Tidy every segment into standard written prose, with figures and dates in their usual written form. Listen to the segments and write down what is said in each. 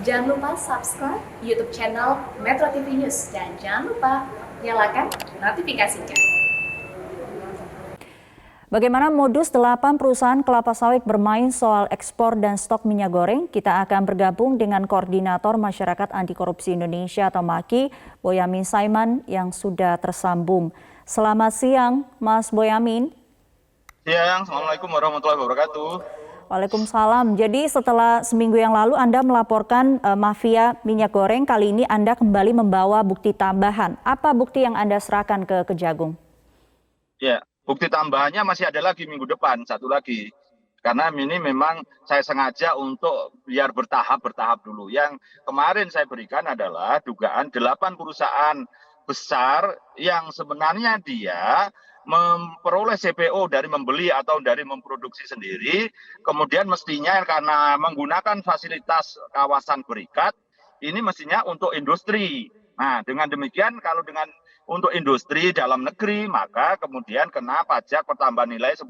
Jangan lupa subscribe YouTube channel Metro TV News dan jangan lupa nyalakan notifikasinya. Bagaimana modus 8 perusahaan kelapa sawit bermain soal ekspor dan stok minyak goreng? Kita akan bergabung dengan Koordinator Masyarakat Anti Korupsi Indonesia atau MAKI, Boyamin Saiman yang sudah tersambung. Selamat siang, Mas Boyamin. Siang, Assalamualaikum warahmatullahi wabarakatuh. Waalaikumsalam. Jadi setelah seminggu yang lalu Anda melaporkan mafia minyak goreng, kali ini Anda kembali membawa bukti tambahan. Apa bukti yang Anda serahkan ke Kejagung? Ya, bukti tambahannya masih ada lagi minggu depan, satu lagi. Karena ini memang saya sengaja untuk biar bertahap dulu. Yang kemarin saya berikan adalah dugaan 8 perusahaan besar yang sebenarnya dia memperoleh CPO dari membeli atau dari memproduksi sendiri. Kemudian mestinya karena menggunakan fasilitas kawasan berikat, ini mestinya untuk industri. Nah, dengan demikian kalau dengan untuk industri dalam negeri, maka kemudian kena pajak pertambahan nilai 10%.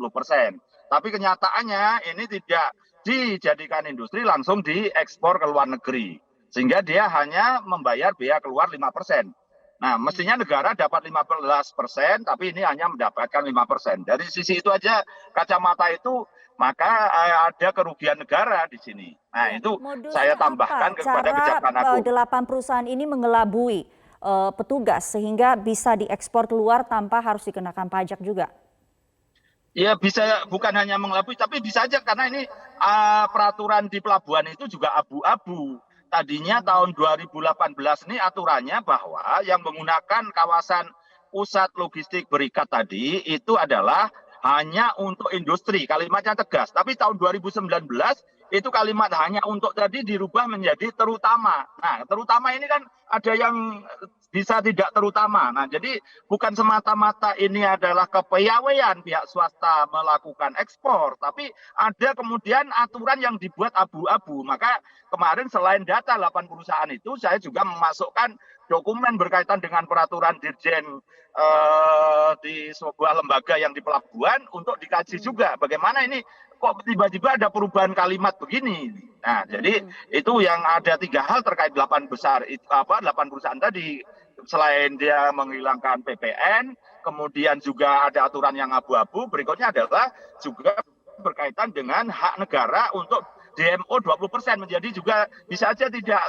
Tapi kenyataannya ini tidak dijadikan industri, langsung diekspor ke luar negeri. Sehingga dia hanya membayar biaya keluar 5%. Nah, mestinya negara dapat 15%, tapi ini hanya mendapatkan 5%. Dari sisi itu aja, kacamata itu, maka ada kerugian negara di sini. Nah, itu saya tambahkan kepada Kejaksaan Agung. 8 perusahaan ini mengelabui petugas sehingga bisa diekspor keluar tanpa harus dikenakan pajak juga. Ya bisa, bukan hanya mengelabui, tapi bisa aja karena ini peraturan di pelabuhan itu juga abu-abu. Tadinya tahun 2018 ini aturannya bahwa yang menggunakan kawasan pusat logistik berikat tadi itu adalah hanya untuk industri, kalimatnya tegas. Tapi tahun 2019 itu kalimat hanya untuk tadi dirubah menjadi terutama. Nah, terutama ini kan ada yang bisa tidak terutama. Nah, jadi bukan semata-mata ini adalah kepiawaian pihak swasta melakukan ekspor, tapi ada kemudian aturan yang dibuat abu-abu. Maka kemarin selain data 8 perusahaan itu, saya juga memasukkan dokumen berkaitan dengan peraturan Dirjen di sebuah lembaga yang di pelabuhan untuk dikaji juga bagaimana ini kok tiba-tiba ada perubahan kalimat begini. Nah, jadi itu yang ada 3 hal terkait 8 perusahaan tadi. Selain dia menghilangkan PPN, kemudian juga ada aturan yang abu-abu, berikutnya adalah juga berkaitan dengan hak negara untuk DMO 20%, menjadi juga bisa aja tidak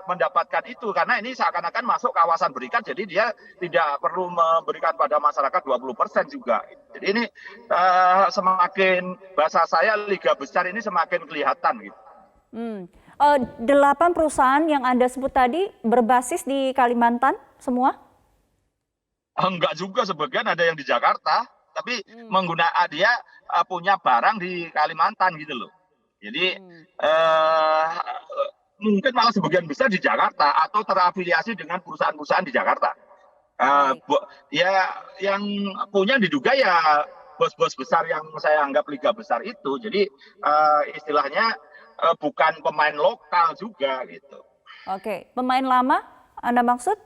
mendapatkan itu karena ini seakan-akan masuk kawasan berikat, jadi dia tidak perlu memberikan pada masyarakat 20% juga. Jadi ini semakin bahasa saya liga besar ini semakin kelihatan gitu. 8 perusahaan yang Anda sebut tadi berbasis di Kalimantan semua? Enggak juga, sebagian ada yang di Jakarta, tapi menggunakan dia punya barang di Kalimantan gitu loh. Jadi mungkin malah sebagian besar di Jakarta atau terafiliasi dengan perusahaan-perusahaan di Jakarta. Ya yang punya diduga ya bos-bos besar yang saya anggap liga besar itu. Jadi istilahnya bukan pemain lokal juga gitu. Oke, pemain lama Anda maksud?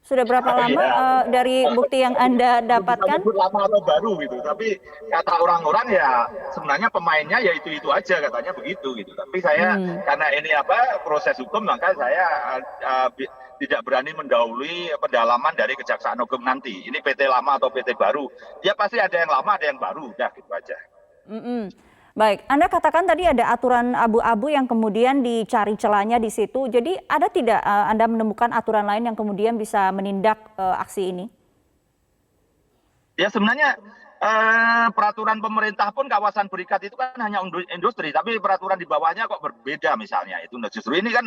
Sudah berapa lama dari bukti yang Anda dapatkan? Lama atau baru gitu, tapi kata orang-orang ya sebenarnya pemainnya ya itu aja katanya begitu gitu. Tapi saya karena ini proses hukum, maka saya tidak berani mendahului pendalaman dari Kejaksaan Agung nanti. Ini PT lama atau PT baru? Ya pasti ada yang lama, ada yang baru, udah gitu aja. Baik, Anda katakan tadi ada aturan abu-abu yang kemudian dicari celahnya di situ. Jadi ada tidak Anda menemukan aturan lain yang kemudian bisa menindak aksi ini? Ya sebenarnya peraturan pemerintah pun kawasan berikat itu kan hanya industri, tapi peraturan di bawahnya kok berbeda misalnya. Itu justru ini kan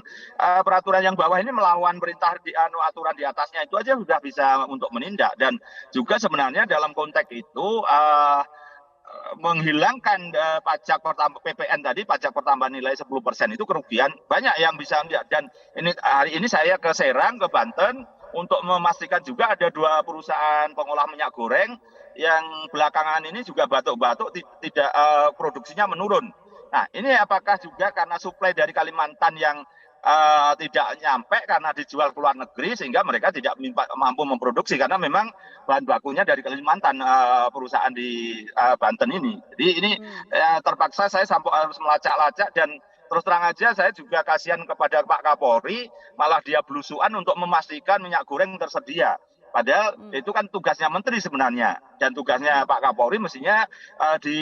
peraturan yang bawah ini melawan perintah aturan di atasnya, itu aja sudah bisa untuk menindak. Dan juga sebenarnya dalam konteks itu menghilangkan pajak PPN tadi, pajak pertambahan nilai 10% itu kerugian banyak yang bisa lihat. Dan ini hari ini saya ke Serang, ke Banten untuk memastikan juga ada 2 perusahaan pengolah minyak goreng yang belakangan ini juga batuk-batuk tidak produksinya menurun. Nah, ini apakah juga karena suplai dari Kalimantan yang tidak nyampe karena dijual ke luar negeri sehingga mereka tidak mampu memproduksi karena memang bahan bakunya dari Kalimantan perusahaan di Banten ini. Jadi ini terpaksa saya sampai harus melacak-lacak dan terus terang aja saya juga kasihan kepada Pak Kapolri, malah dia belusuan untuk memastikan minyak goreng tersedia. Padahal itu kan tugasnya menteri sebenarnya, dan tugasnya Pak Kapolri mestinya di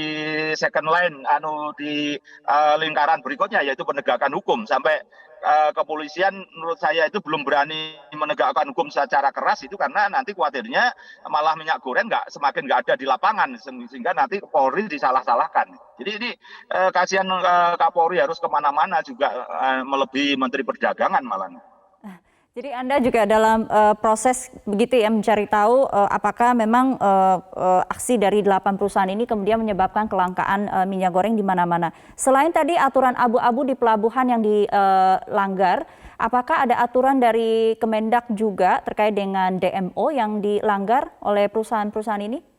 second line, di lingkaran berikutnya, yaitu penegakan hukum. Sampai kepolisian menurut saya itu belum berani menegakkan hukum secara keras, itu karena nanti khawatirnya malah minyak goreng semakin nggak ada di lapangan, sehingga nanti Polri disalah-salahkan. Jadi ini kasihan Kapolri harus kemana-mana juga melebihi Menteri Perdagangan malah. Jadi Anda juga dalam proses begitu ya mencari tahu apakah memang aksi dari 8 perusahaan ini kemudian menyebabkan kelangkaan minyak goreng di mana-mana. Selain tadi aturan abu-abu di pelabuhan yang dilanggar, apakah ada aturan dari Kemendak juga terkait dengan DMO yang dilanggar oleh perusahaan-perusahaan ini?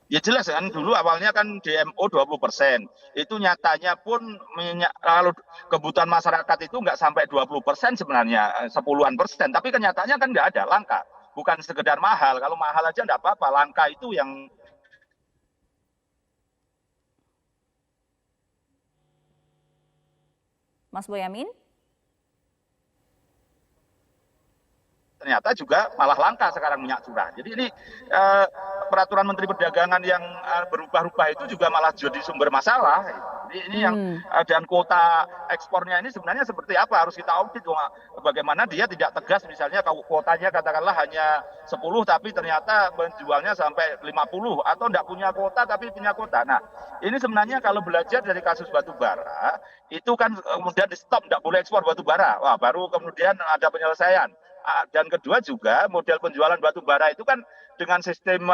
Ya jelas kan, dulu awalnya kan DMO 20%. Itu nyatanya pun kalau kebutuhan masyarakat itu nggak sampai 20% sebenarnya, 10-an%. Tapi kenyataannya kan nggak ada, langka. Bukan sekedar mahal, kalau mahal aja nggak apa-apa, langka itu yang Mas Boyamin? Ternyata juga malah langka sekarang minyak curah. Jadi ini peraturan Menteri Perdagangan yang berubah-ubah itu juga malah jadi sumber masalah. Jadi ini yang dan kuota ekspornya ini sebenarnya seperti apa, harus kita audit. Bagaimana dia tidak tegas, misalnya kuotanya katakanlah hanya 10 tapi ternyata menjualnya sampai 50, atau tidak punya kuota tapi punya kuota. Nah ini sebenarnya kalau belajar dari kasus batu bara itu kan kemudian di stop, tidak boleh ekspor batu bara. Wah, baru kemudian ada penyelesaian. Dan kedua juga model penjualan batu bara itu kan dengan sistem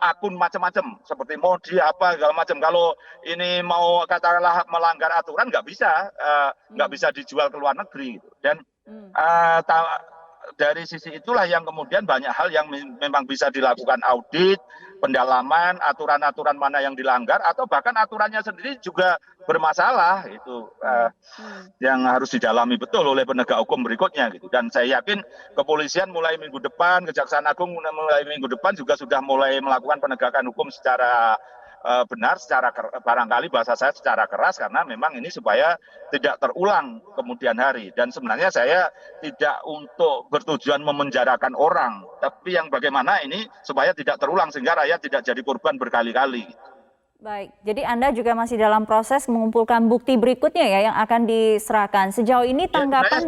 akun macam-macam, seperti modi apa segala macam. Kalau ini mau katakanlah melanggar aturan nggak bisa dijual ke luar negeri gitu. Dan dari sisi itulah yang kemudian banyak hal yang memang bisa dilakukan audit, pendalaman, aturan-aturan mana yang dilanggar, atau bahkan aturannya sendiri juga bermasalah, itu yang harus didalami betul oleh penegak hukum berikutnya gitu. Dan saya yakin kepolisian mulai minggu depan, Kejaksaan Agung mulai minggu depan juga sudah mulai melakukan penegakan hukum secara benar, barangkali bahasa saya secara keras, karena memang ini supaya tidak terulang kemudian hari. Dan sebenarnya saya tidak untuk bertujuan memenjarakan orang, tapi yang bagaimana ini supaya tidak terulang sehingga rakyat tidak jadi korban berkali-kali. Baik, jadi Anda juga masih dalam proses mengumpulkan bukti berikutnya ya yang akan diserahkan. Sejauh ini tanggapan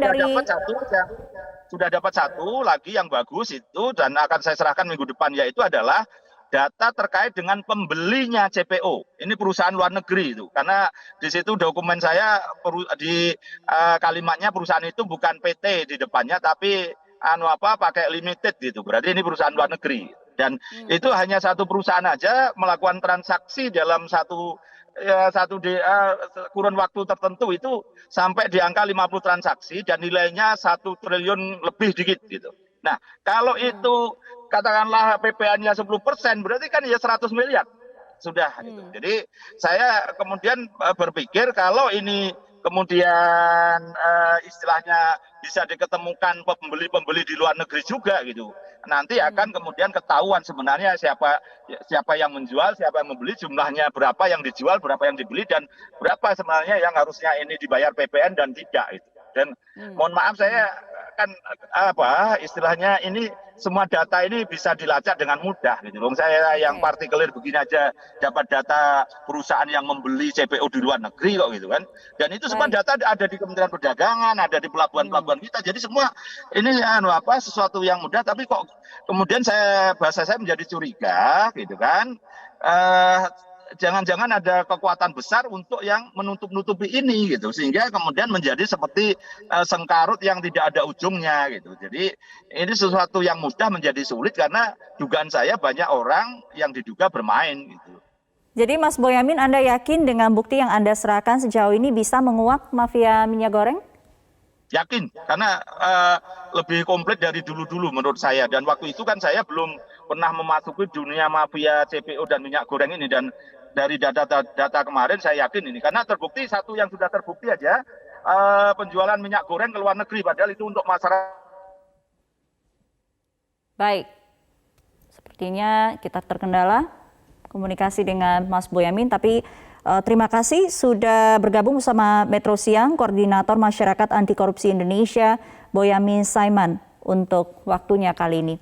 sudah dapat satu lagi yang bagus itu, dan akan saya serahkan minggu depan, yaitu adalah data terkait dengan pembelinya CPO. Ini perusahaan luar negeri itu, karena di situ dokumen saya di kalimatnya perusahaan itu bukan PT di depannya, tapi pakai limited gitu. Berarti ini perusahaan luar negeri. Dan itu hanya satu perusahaan aja melakukan transaksi dalam kurun waktu tertentu itu sampai di angka 50 transaksi dan nilainya 1 triliun lebih dikit gitu. Nah, kalau itu katakanlah PPN-nya 10%, berarti kan ya 100 miliar. Sudah gitu. Jadi saya kemudian berpikir kalau ini kemudian istilahnya bisa diketemukan pembeli-pembeli di luar negeri juga gitu. Nanti akan kemudian ketahuan sebenarnya siapa yang menjual, siapa yang membeli, jumlahnya berapa yang dijual, berapa yang dibeli, dan berapa sebenarnya yang harusnya ini dibayar PPN dan tidak gitu. Dan mohon maaf, saya kan istilahnya ini semua data ini bisa dilacak dengan mudah gitu loh. Saya yang partikelir begini aja dapat data perusahaan yang membeli CPO di luar negeri kok gitu kan. Dan itu semua data ada di Kementerian Perdagangan, ada di pelabuhan-pelabuhan kita. Jadi semua ini sesuatu yang mudah, tapi kok kemudian bahasa saya menjadi curiga gitu kan. Jangan-jangan ada kekuatan besar untuk yang menutup-nutupi ini gitu, sehingga kemudian menjadi seperti sengkarut yang tidak ada ujungnya gitu. Jadi ini sesuatu yang mudah menjadi sulit karena dugaan saya banyak orang yang diduga bermain gitu. Jadi Mas Boyamin, Anda yakin dengan bukti yang Anda serahkan sejauh ini bisa menguak mafia minyak goreng? Yakin, karena lebih komplit dari dulu-dulu menurut saya. Dan waktu itu kan saya belum pernah memasuki dunia mafia CPO dan minyak goreng ini. Dan dari data kemarin saya yakin ini. Karena terbukti, satu yang sudah terbukti aja, penjualan minyak goreng ke luar negeri. Padahal itu untuk masyarakat. Baik, sepertinya kita terkendala komunikasi dengan Mas Boyamin, tapi Terima kasih sudah bergabung bersama Metro Siang, Koordinator Masyarakat Anti Korupsi Indonesia, Boyamin Saiman, untuk waktunya kali ini.